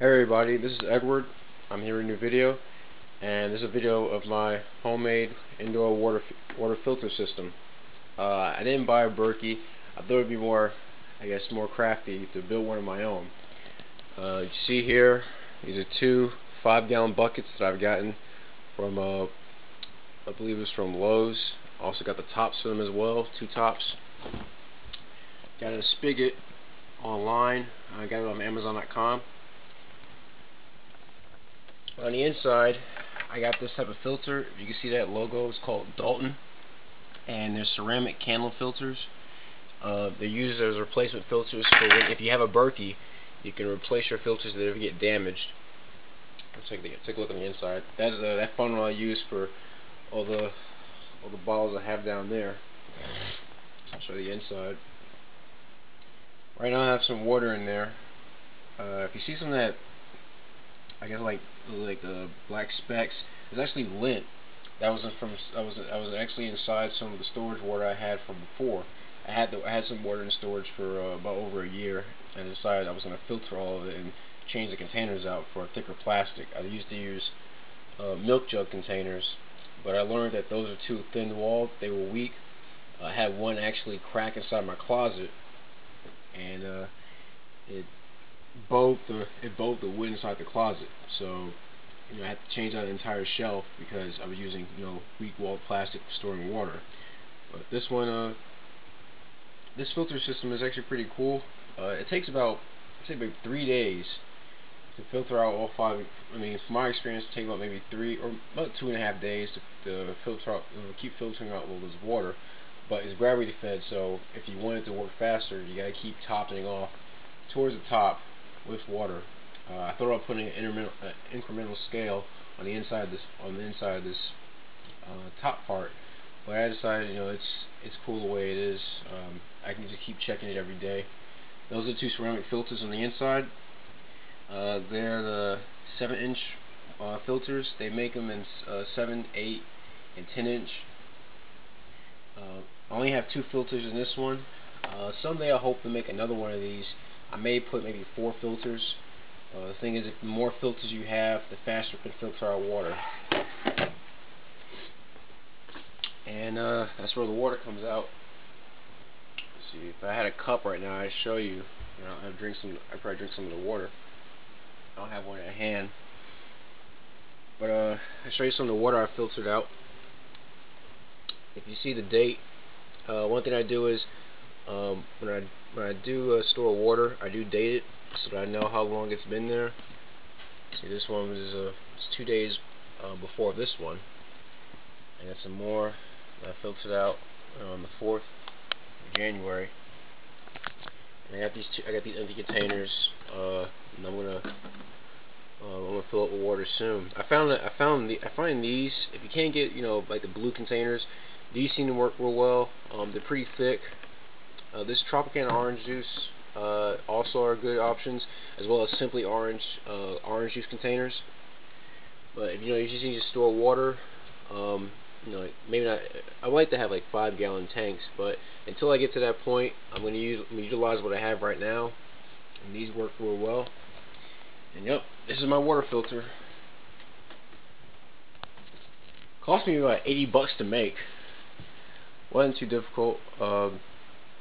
Hey everybody, this is Edward. I'm here with a new video, and this is a video of my homemade indoor water filter system. I didn't buy a Berkey. I thought it'd be more, more crafty to build one of my own. You see here, these are two 5-gallon buckets that I've gotten from, I believe it's from Lowe's. Also got the tops for them as well, 2 tops. Got a spigot online. I got it on Amazon.com. On the inside, I got this type of filter. If you can see that logo, it's called Dalton, and they're ceramic candle filters. They're used as replacement filters for if you have a Berkey, you can replace your filters that ever get damaged. Let's take a look on the inside. That funnel I use for all the bottles I have down there. I'll show you the inside. Right now I have some water in there. If you see some of that, like black specks, it's actually lint. That was actually inside some of the storage water I had from before. I had some water in storage for about over a year, and decided I was going to filter all of it and change the containers out for a thicker plastic. I used to use milk jug containers, but I learned that those are too thin-walled. They were weak. I had one actually crack inside my closet, and it bowed the wood inside the closet. So I had to change out the entire shelf because I was using weak-walled plastic for storing water. But this one, this filter system is actually pretty cool. It takes about 3 days to filter out all 5. I mean, from my experience, it takes about maybe 3 or about 2.5 days to filter out, keep filtering out all this water. But it's gravity fed, so if you want it to work faster, you gotta keep topping off towards the top with water. I thought about putting an incremental scale on the inside of this top part, but I decided it's cool the way it is. I can just keep checking it every day. Those are 2 ceramic filters on the inside. They're the 7-inch filters. They make them in 7, 8, and 10-inch. I only have 2 filters in this one. Someday I hope to make another one of these. I may put maybe 4 filters. The thing is, if the more filters you have, the faster it can filter out water. And that's where the water comes out. Let's see, if I had a cup right now, I'd show you. I'd probably drink some of the water. I don't have one at hand, but I'll show you some of the water I filtered out. If you see the date, one thing I do is when I do store water, I do date it so that I know how long it's been there. See, this one was it's 2 days before this one. I got some more that I filtered out on the 4th of January. And I got these empty containers, and I'm gonna fill up with water soon. I find these, if you can't get like the blue containers, these seem to work real well. They're pretty thick. This Tropicana orange juice also are good options, as well as Simply Orange orange juice containers. But if you just need to store water, maybe not. I would like to have like 5-gallon tanks, but until I get to that point, I'm going to utilize what I have right now, and these work real well. And yep, this is my water filter. Cost me about $80 to make. Wasn't too difficult.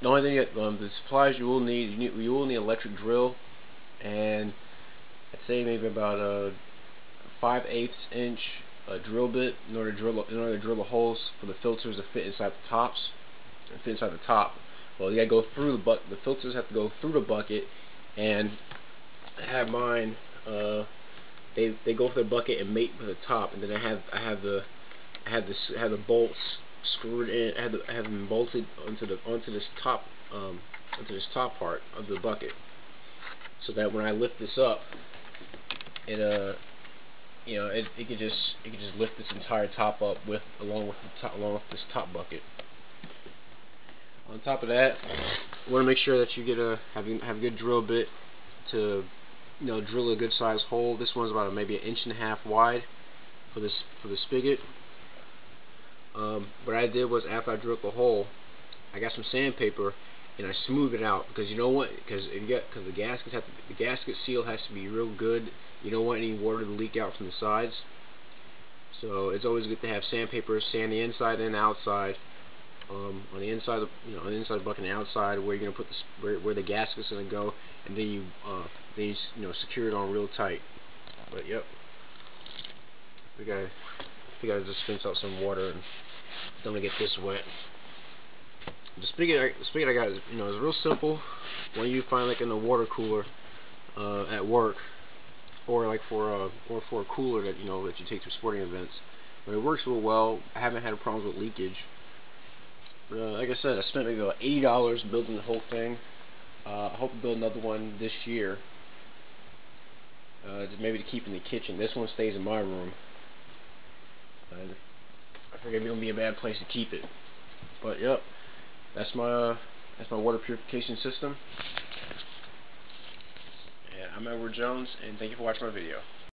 The only thing the supplies you will need, you will need an electric drill, and I'd say maybe about a 5/8 inch drill bit in order to drill the holes for the filters to fit inside the tops and fit inside the top. Well, you gotta go through the bucket. The filters have to go through the bucket, and I have mine. They go for the bucket and mate with the top, and then I have the bolts screwed in. I have them bolted onto this top part of the bucket, so that when I lift this up, it could just lift this entire top up along with this top bucket. On top of that, you want to make sure that you have a good drill bit to drill a good sized hole. This one's about maybe 1.5 inches wide for the spigot. What I did was, after I drilled the hole, I got some sandpaper and I smooth it out, because you know what? Because the gasket seal has to be real good. You don't want any water to leak out from the sides. So it's always good to have sandpaper sand the inside and outside. On the inside, on the inside of the bucket and the outside, where you're gonna put where the gasket's gonna go, and then you secure it on real tight. But yep, we gotta just rinse out some water and don't get this wet. The spigot I got is real simple. One you find like in a water cooler at work, or like for a cooler that that you take to sporting events. But it works real well. I haven't had problems with leakage. Like I said, I spent maybe about $80 building the whole thing. I hope to build another one this year, maybe to keep in the kitchen. This one stays in my room. I figured it wouldn't be a bad place to keep it. But yep, that's my water purification system. And I'm Edward Jones, and thank you for watching my video.